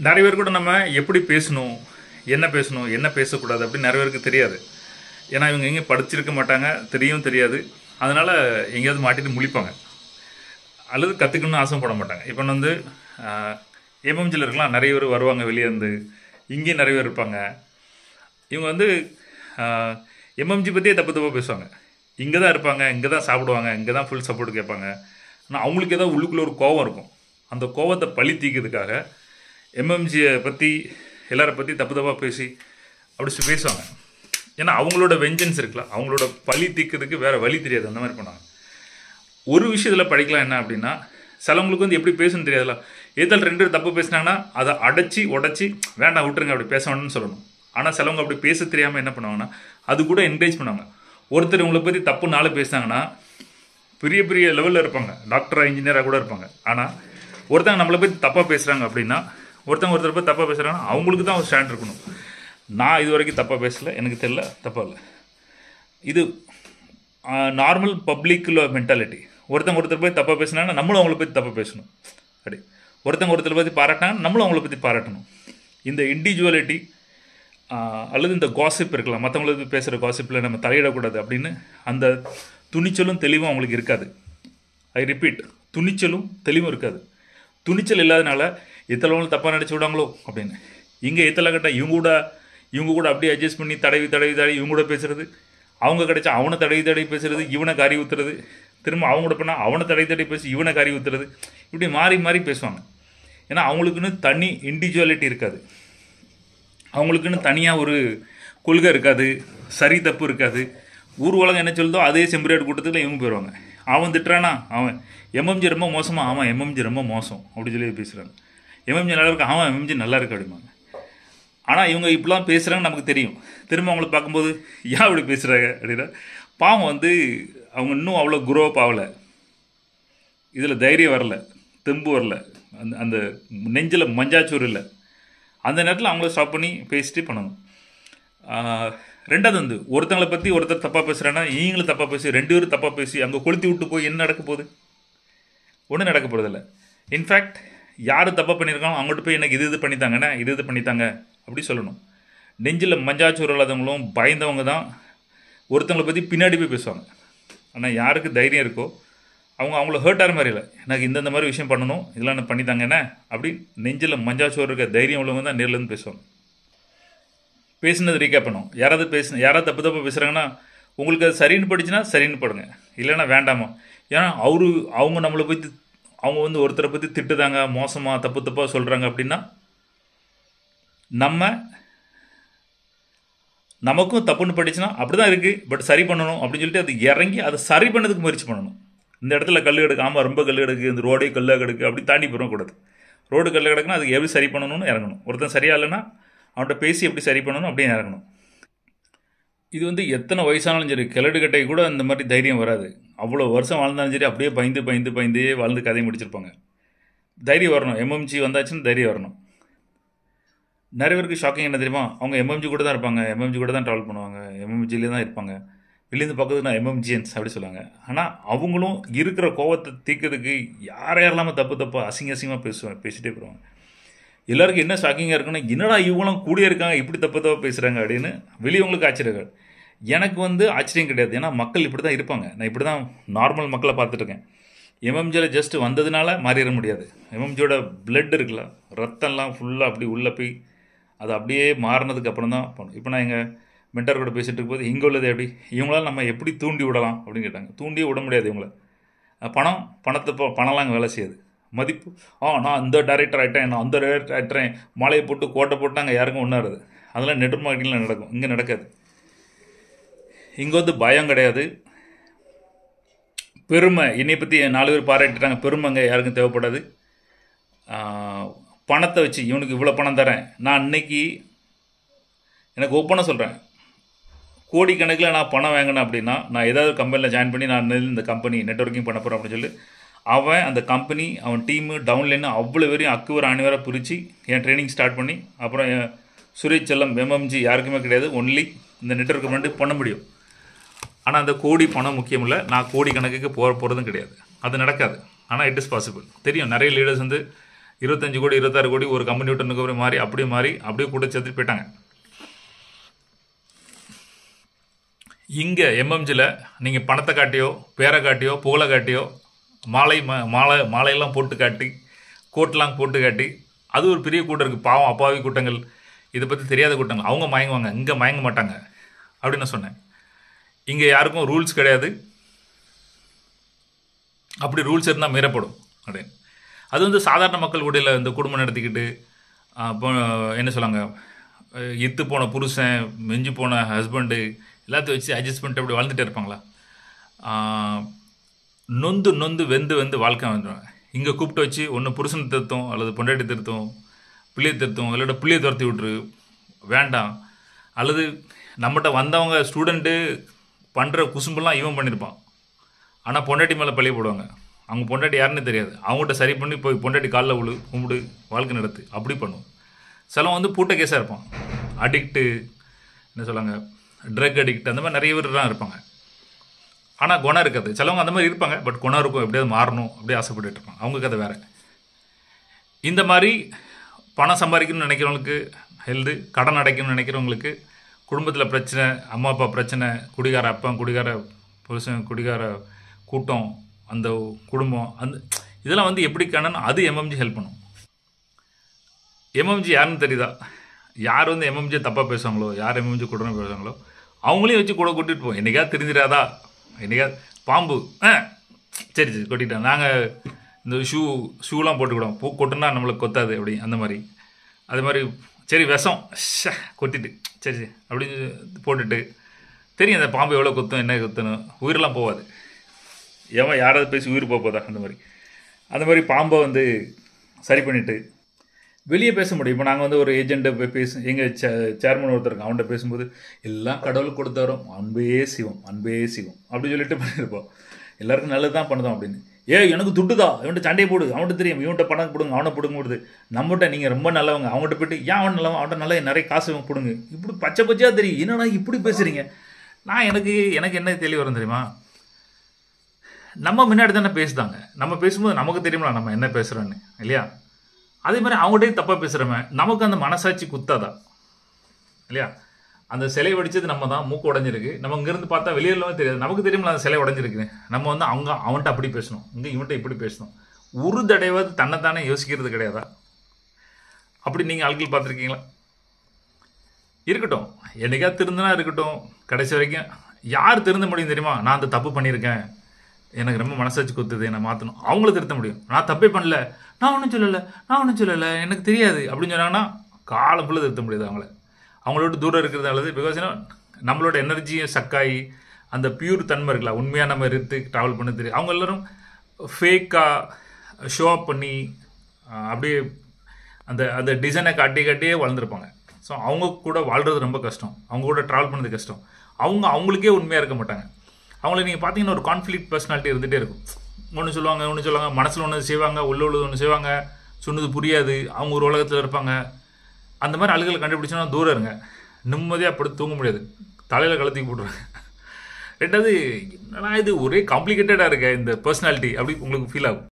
நிறைய பேர் கூட நம்ம எப்படி பேசணும், என்ன பேசக்கூடாது அப்படின்னு நிறைய பேருக்கு தெரியாது. ஏன்னா இவங்க எங்கேயும் படிச்சிருக்க மாட்டாங்க, தெரியாது. அதனால் எங்கேயாவது மாட்டிட்டு முழிப்பாங்க அல்லது கற்றுக்கணும்னு ஆசைப்பட மாட்டாங்க. இப்போ வந்து எம்எம்ஜியில் இருக்கலாம், நிறைய பேர் வருவாங்க வெளியே இருந்து, இங்கேயும் நிறைய பேர் இருப்பாங்க. இவங்க வந்து எம்எம்ஜி பற்றியே தப்பாக பேசுவாங்க. இங்கே தான் இருப்பாங்க, இங்கே தான் சாப்பிடுவாங்க, இங்கே தான் ஃபுல் சப்போர்ட் கேட்பாங்க. ஆனால் அவங்களுக்கு ஏதாவது உள்ளுக்குள்ளே ஒரு கோவம் இருக்கும். அந்த கோவத்தை பழி தீக்கிறதுக்காக எம்எம்ஜியை பற்றி எல்லாரை பற்றி தப்பாக பேசி அப்படி பேசுவாங்க. ஏன்னா அவங்களோட வெஞ்சன்ஸ் இருக்கலாம், அவங்களோட பழி தீக்கிறதுக்கு வேறு வழி தெரியாது, அந்த மாதிரி பண்ணாங்க. ஒரு விஷயத்தில் படிக்கலாம் என்ன அப்படின்னா, சிலவங்களுக்கு வந்து எப்படி பேசணும்னு தெரியாதுல்ல. ஏதால் 2 பேர் தப்பு பேசினாங்கன்னா அதை அடைச்சி உடச்சி வேண்டாம் விட்டுருங்க, அப்படி பேச வேணும்னு சொல்லணும். ஆனால் சிலவங்க அப்படி பேச தெரியாமல் என்ன பண்ணுவாங்கன்னா அது கூட என்கரேஜ் பண்ணுவாங்க. ஒருத்தர் உங்களை பற்றி தப்பு 4 பேசினாங்கன்னா பெரிய பெரிய லெவலில் இருப்பாங்க, டாக்டராக இன்ஜினியராக கூட இருப்பாங்க. ஆனால் ஒருத்தங்க நம்மளை பற்றி தப்பாக பேசுகிறாங்க அப்படின்னா, ஒருத்தர் பற்றி தப்பாக பேசுகிறாங்கன்னா அவங்களுக்கு தான் ஒரு ஸ்டாண்ட் இருக்கணும். நான் இது வரைக்கும் தப்பாக பேசலை, எனக்கு தெரியல, தப்பாக இல்லை. இது நார்மல் பப்ளிக்கில் மென்டாலிட்டி. ஒருத்தர் போய் தப்பாக பேசினாங்கன்னா நம்மளும் அவங்கள பற்றி தப்பாக பேசணும். அப்படி ஒருத்தர் பற்றி பாராட்டினாங்கன்னா நம்மளும் அவங்கள பற்றி பாராட்டணும். இந்த இண்டிவிஜுவலிட்டி அல்லது இந்த காசிப் இருக்கலாம், மற்றவங்கள பற்றி பேசுகிற காசிப்பில் நம்ம தலையிடக்கூடாது அப்படின்னு அந்த துணிச்சலும் தெளிவும் அவங்களுக்கு இருக்காது. ஐ ரிப்பீட், துணிச்சலும் தெளிவும் இருக்காது. துணிச்சல் இல்லாதனால எத்தளவுங்களும் தப்பாக நடிச்சு விடாங்களோ அப்படின்னு. இங்கே எத்தலை கட்ட இவங்க கூட அப்படியே அட்ஜஸ்ட் பண்ணி தடவி இவங்க கூட பேசுகிறது, அவங்க கிடைச்சா அவனை தடவி பேசுகிறது, இவனை காரி ஊற்றுறது, திரும்ப அவங்க கூட பண்ணால் அவனை தடவி பேசி இவனை காரி ஊற்றுறது, இப்படி மாறி பேசுவாங்க. ஏன்னா அவங்களுக்குன்னு தனி இண்டிவிஜுவாலிட்டி இருக்காது, அவங்களுக்குன்னு தனியாக ஒரு கொள்கை இருக்காது, சரி தப்பு இருக்காது. ஊர் உலகம் என்ன சொல்லுதோ அதே செம்பரியாடு கூட்டத்தில் இவங்க போயிடுவாங்க. அவன் திட்டுறானா, அவன் எம்எம்ஜி ரொம்ப மோசமாக, அவன் எம்எம்ஜி ரொம்ப மோசம் அப்படி சொல்லி பேசுகிறாங்க. எம்எம்ஜி நல்லா இருக்கு, அவன் எம்எம்ஜி நல்லா இருக்கு அப்படிம்பாங்க. ஆனால் இவங்க இப்படிலாம் பேசுகிறாங்க நமக்கு தெரியும். திரும்ப அவங்கள பார்க்கும்போது ஏன் அப்படி பேசுகிறாங்க அப்படின்னா, பாவம் வந்து அவங்க இன்னும் அவ்வளோ குரோப் ஆகலை, இதில் தைரியம் வரல, தெம்பு வரல, அந்த நெஞ்சில் மஞ்சாச்சூர் இல்லை. அந்த நேரத்தில் அவங்கள ஸ்டாப் பண்ணி பேசிட்டு பண்ணணும். ரெண்டாவது வந்து ஒருத்தங்களை பற்றி ஒருத்தர் தப்பாக பேசுகிறாங்கன்னா நீங்களும் தப்பாக பேசி 2 பேரும் தப்பாக பேசி அங்கே கொளுத்தி விட்டு போய் என்ன நடக்க போகுது? ஒன்றும் நடக்க போகிறதில்ல. இன்ஃபேக்ட் யார் தப்பாக பண்ணியிருக்காங்க அவங்கள்ட்ட போய் எனக்கு இது பண்ணித்தாங்கண்ணே, இது பண்ணித்தாங்க அப்படி சொல்லணும். நெஞ்சில் மஞ்சாச்சூர் இல்லாதவங்களும் பயந்தவங்க தான் ஒருத்தங்களை பற்றி பின்னாடி போய் பேசுவாங்க. ஆனால் யாருக்கு தைரியம் இருக்கோ அவங்கள ஹர்ட் ஆகிற மாதிரி இல்லை, எனக்கு இந்த மாதிரி விஷயம் பண்ணணும், இதெல்லாம் நான் பண்ணித்தாங்கண்ணே அப்படி நெஞ்சில் மஞ்சாச்சோறு இருக்க தைரியம் உள்ளவங்க தான் நேர்லேருந்து பேசுவாங்க. பேசுனது ரீகேப் பண்ணும். யாராவது தப்பு பேசுகிறாங்கன்னா உங்களுக்கு அது சரின்னு படிச்சுன்னா சரின்னு படுங்க, இல்லைன்னா வேண்டாமா. ஏன்னா அவங்க நம்மளை பற்றி அவங்க வந்து ஒருத்தரை பற்றி திட்டுதாங்க, மோசமாக தப்பாக சொல்கிறாங்க அப்படின்னா நமக்கும் தப்புன்னு படிச்சுன்னா அப்படி தான் இருக்குது, பட் சரி பண்ணணும் அப்படின்னு சொல்லிட்டு அது இறங்கி அதை சரி பண்ணதுக்கு முயற்சி பண்ணணும். இந்த இடத்துல கல் கிடக்கு, ஆமாம் ரொம்ப கல் கிடக்கு, இந்த ரோடே கல்லாக கிடக்கு அப்படி தாண்டி போயிடக்கூடாது. ரோடு கல் கிடக்குன்னா அதுக்கு எப்படி சரி பண்ணணும்னு இறங்கணும். ஒருத்தன் சரியா இல்லைன்னா அவன்கிட்ட பேசி எப்படி சரி பண்ணணும் அப்படின்னு இறங்கணும். இது வந்து எத்தனை வயசானாலும் சரி, கிழடுகட்டை கூட இந்த மாதிரி தைரியம் வராது. அவ்வளோ வருஷம் வாழ்ந்தாலும் சரி அப்படியே பயந்தே வாழ்ந்து கதையை முடிச்சிருப்பாங்க. தைரியம் வரணும். எம்எம்ஜி வந்தாச்சுன்னு தைரியம் வரணும். நிறைய பேருக்கு ஷாக்கிங் என்ன தெரியுமா, அவங்க எம்எம்ஜி கூட தான் இருப்பாங்க, எம்எம்ஜி கூட தான் ட்ராவல் பண்ணுவாங்க, எம்எம்ஜிலே தான் இருப்பாங்க, வெளிலேருந்து பார்க்கறது நான் எம்எம்ஜிஎன்ஸ் அப்படி சொல்லுவாங்க. ஆனால் அவங்களும் இருக்கிற கோவத்தை தீர்க்கிறதுக்கு யாரெல்லாமல் தப்பாக அசிங்கமாக பேசிட்டே போடுவாங்க. எல்லாருக்கும் என்ன ஷாக்கிங்காக இருக்குன்னா, என்னடா இவங்களும் கூடிய இருக்காங்க இப்படி தப்பாக பேசுகிறாங்க அப்படின்னு வெளியவங்களுக்கு ஆச்சரியங்கள். எனக்கு வந்து ஆச்சரியம் கிடையாது, ஏன்னா மக்கள் இப்படி தான் இருப்பாங்க. நான் இப்படி தான் நார்மல் மக்களை பார்த்துட்ருக்கேன். எம்எம்ஜியில் ஜஸ்ட் வந்ததுனால மாறிட முடியாது. எம்எம்ஜியோட பிளட் இருக்குல்ல, ரத்தம்லாம் ஃபுல்லாக அப்படி உள்ளே போய் அது அப்படியே மாறினதுக்கு அப்புறம் தான் பண்ணும். இப்போ நான் எங்கள் மென்டர் கூட பேசிகிட்டு இருக்கும்போது இங்கே உள்ளது எப்படி இவங்களால் நம்ம எப்படி தூண்டி விடலாம் அப்படின்னு கேட்டாங்க. தூண்டியே விட முடியாது இவங்கள. பணம்லாம் அங்கே வேலை செய்யாது. மதிப்பு, நான் இந்த டைரக்டர் ஆகிட்டேன், நான் அந்த டைரக்டர் ஆகிட்டேன், மாலையை போட்டு கோட்டை போட்டு அங்கே யாருக்கும் ஒன்றாருது. அதெல்லாம் நெட்வொர்க் மார்க்கெட்டிங்கில் நடக்கும், இங்கே நடக்காது. இங்கே வந்து பயம் கிடையாது, பெருமை. என்னை பற்றி 4 பேர் பாராட்டிட்டாங்க, பெருமைங்க யாருக்கும் தேவைப்படாது. பணத்தை வச்சு இவனுக்கு இவ்வளோ பணம் தரேன், நான் இன்னைக்கு எனக்கு ஓப்பனாக சொல்கிறேன், கோடிக்கணக்கில் நான் பணம் வாங்கினேன் அப்படின்னா நான் ஏதாவது கம்பெனியில் ஜாயின் பண்ணி நான் இந்த கம்பெனி நெட்வொர்க்கிங் பண்ண போகிறேன் அப்படின்னு சொல்லி அவன் அந்த கம்பெனி அவன் டீமு டவுன்லைன்னு அவ்வளோ பேரையும் அக்குவர் அணிவராக பிரித்து என் ட்ரைனிங் ஸ்டார்ட் பண்ணி அப்புறம் சுரேஷ் செல்லம் எம்எம்ஜி யாருக்குமே கிடையாது, ஒன்லி இந்த நெட்வொர்க் பண்ணிட்டு பண்ண முடியும். ஆனால் அந்த கோடி பணம் முக்கியம் இல்லை, நான் கோடி கணக்குக்கு போகிறதும் கிடையாது, அது நடக்காது. ஆனால் இட் இஸ் பாசிபிள். தெரியும் நிறைய லீடர்ஸ் வந்து 25 கோடி 26 கோடி ஒரு கம்பெனி விட்டு மாறி அப்படியே கூட சேர்த்து போயிட்டாங்க. இங்கே எம்எம்ஜியில் நீங்கள் பணத்தை காட்டியோ பேரை காட்டியோ புகழை காட்டியோ மாலையெல்லாம் போட்டு காட்டி கோட்டெலாம் போட்டு காட்டி அது ஒரு பெரிய கூட்டம் இருக்குது. பாவம் அப்பாவி கூட்டங்கள், இதை பற்றி தெரியாத கூட்டங்கள், அவங்க மயங்குவாங்க. இங்கே மயங்க மாட்டாங்க அப்படின்னு நான் சொன்னேன். இங்கே யாருக்கும் ரூல்ஸ் கிடையாது. அப்படி ரூல்ஸ் இருந்தால் மீறப்படும் அப்படின்னு. அது வந்து சாதாரண மக்கள் கூட இந்த குடும்பம் நடத்திக்கிட்டு என்ன சொல்லுவாங்க, இத்து போன புருஷன் மெஞ்சு போன ஹஸ்பண்டு எல்லாத்தையும் வச்சு அட்ஜஸ்ட் பண்ணிட்டு அப்படி வாழ்ந்துகிட்டே இருப்பாங்களா? நொந்து வெந்து வாழ்க்கை வந்துடுவாங்க. இங்கே கூப்பிட்டு வச்சு ஒன்று புருஷனை திருத்தம் அல்லது பொண்டாட்டி திருத்தம், பிள்ளையை திருத்தம், இல்லைட பிள்ளையை துரத்தி விட்ரு வேண்டாம், அல்லது நம்மகிட்ட வந்தவங்க ஸ்டூடெண்ட்டு பண்ணுற குசும்பெல்லாம் இவன் பண்ணியிருப்பான். ஆனால் பொண்டாட்டி மேலே பழிய போடுவாங்க. அவங்க பொண்டாட்டி யாருன்னு தெரியாது. அவங்ககிட்ட சரி பண்ணி போய் பொண்டாட்டி காலில் கும்பிடு வாழ்க்கை நடத்து அப்படி பண்ணுவோம். சிலவன் வந்து பூட்ட கேஸாக இருப்பான். அடிக்ட்டு என்ன சொல்லுவாங்க, ட்ரக் அடிக்ட், அந்த மாதிரி நிறைய பேர்லாம் இருப்பாங்க. ஆனால் குணம் இருக்காது. சிலவங்க அந்த மாதிரி இருப்பாங்க, பட் குணம் இருக்கும், எப்படியாவது மாறணும் அப்படியே ஆசைப்பட்டு இருப்பாங்க. அவங்க கதை வேறு. இந்த மாதிரி பணம் சம்பாதிக்கணும்னு நினைக்கிறவங்களுக்கு ஹெல்து, கடன் அடைக்கணும்னு நினைக்கிறவங்களுக்கு குடும்பத்தில் பிரச்சனை, அம்மா அப்பா பிரச்சனை, குடிகார அப்பன், குடிகார புருஷன், குடிகார கூட்டம், அந்த குடும்பம், அந்த இதெல்லாம் வந்து எப்படி காணணும், அது எம்எம்ஜி ஹெல்ப் பண்ணும். எம்எம்ஜி யாருன்னு தெரியுதா? யார் வந்து எம்எம்ஜி தப்பாக பேசுவாங்களோ, யார் எம்எம்ஜி கூடனே பேசுவாங்களோ அவங்களையும் வச்சு கூட கூட்டிகிட்டு போவோம். என்றைக்காவது தெரிஞ்சிடாதா? என்றைக்காவது பாம்பு சரி கொட்டிட்டேன், நாங்கள் இந்த ஷூலாம் போட்டுக்கிடுவோம், கொட்டுனா நம்மளுக்கு கொத்தாது அப்படி, அந்த மாதிரி. அது மாதிரி சரி விஷம் கொட்டிட்டு சரி அப்படின்னு போட்டுட்டு தெரியும் அந்த பாம்பு எவ்வளோ கொத்தும், என்ன கொத்தணும், உயிரெலாம் போகாது. ஏன் யாராவது பேசி உயிர் போதா? அந்த மாதிரி பாம்பை வந்து சரி பண்ணிவிட்டு வெளியே பேச முடியும். இப்போ நாங்கள் வந்து ஒரு ஏஜெண்ட்டை போய் எங்கள் சேர்மன் ஒருத்தருக்கு அவன்கிட்ட பேசும்போது எல்லாம் கடவுளுக்கு கொடுத்தாரோம், அன்பே சிவம் அப்படின்னு சொல்லிட்டு பண்ணியிருப்போம். எல்லாருக்கும் நல்லது தான் பண்ணுதோம் அப்படின்னு. எனக்கு துட்டுதா, இவன்கிட்ட சண்டையை போடு, அவன்கிட்ட தெரியும், இவன்கிட்ட பணம் கொடுங்க, அவனை பிடுங்க போடுது. நம்மகிட்ட நீங்கள் ரொம்ப நல்லவங்க, அவங்ககிட்ட போய்ட்டு ஏன் அவன் நல்லவன், அவன்கிட்ட நல்லா நிறைய காசு பிடுங்க, இப்படி பச்சையாக தெரியும். என்னடா இப்படி பேசுகிறீங்க? எனக்கு என்ன தெளிவு வரும் தெரியுமா? நம்ம முன்னாடி தானே பேசுதாங்க. நம்ம பேசும்போது நமக்கு தெரியுமா நம்ம என்ன பேசுகிறோன்னு, இல்லையா? அதே மாதிரி அவங்ககிட்டே தப்பாக பேசுகிறவன் நமக்கு அந்த மனசாட்சி குத்தாதா, இல்லையா? அந்த சிலை வடித்தது நம்ம தான், மூக்கு உடஞ்சிருக்கு. நம்ம இங்கேருந்து பார்த்தா வெளியிலவே தெரியாது, நமக்கு தெரியுமா அந்த சிலை உடஞ்சிருக்கு. நம்ம வந்து அவன்கிட்ட அப்படி பேசணும், இங்கே இவன்கிட்ட இப்படி பேசணும். ஒரு தடவையாவது தன்னைத்தானே யோசிக்கிறது கிடையாதா? அப்படி நீங்கள் ஆட்கள் பார்த்துருக்கீங்களா? இருக்கட்டும், என்னைக்காவது திருந்தினா இருக்கட்டும். கடைசி வரைக்கும் யார் திருந்த முடியும் தெரியுமா? நான் அந்த தப்பு பண்ணியிருக்கேன், எனக்கு ரொம்ப மனசாட்சி கொத்துது, என்னை மாற்றணும், அவங்கள திருத்த முடியும். நான் தப்பே பண்ணல, நான் ஒன்றும் சொல்லலை, எனக்கு தெரியாது அப்படின்னு சொன்னாங்கன்னா காலம் ஃபுல்லாக திருத்த முடியாது. அவங்களோட தூரம் இருக்கிறது நல்லது. பிகாஸ் நம்மளோட எனர்ஜியும் சக்காயி அந்த பியூர் தன்மை இருக்குல்ல, உண்மையாக நம்ம இருந்து ட்ராவல் பண்ண தெரியும். அவங்க எல்லோரும் ஃபேக்காக ஷோ அப் பண்ணி அப்படியே அந்த டிசைனை காட்டியே வளர்ந்துருப்பாங்க. ஸோ அவங்க கூட வாழ்கிறது ரொம்ப கஷ்டம், அவங்க கூட ட்ராவல் பண்ணுறது கஷ்டம். அவங்களுக்கே உண்மையாக இருக்க மாட்டாங்க. அவங்கள நீங்கள் பார்த்தீங்கன்னா ஒரு கான்ஃப்ளிக்ட் பர்சனாலிட்டி இருந்துகிட்டே இருக்கும். ஒன்று சொல்லுவாங்க, மனசில் ஒன்று செய்வாங்க, உள்ளது ஒன்று செய்வாங்க, சொன்னது புரியாது, அவங்க ஒரு உலகத்தில் இருப்பாங்க. அந்த மாதிரி ஆளுகளை கண்டுபிடிச்சோன்னா தூரம் இருங்க, நிம்மதியாக அப்படி தூங்க முடியாது, தலையில் கலத்தி போட்டுருவாங்க. ரெண்டாவது என்னன்னா இது ஒரே காம்ப்ளிகேட்டடாக இருக்க இந்த பர்சனாலிட்டி அப்படி உங்களுக்கு ஃபீல் ஆகும்.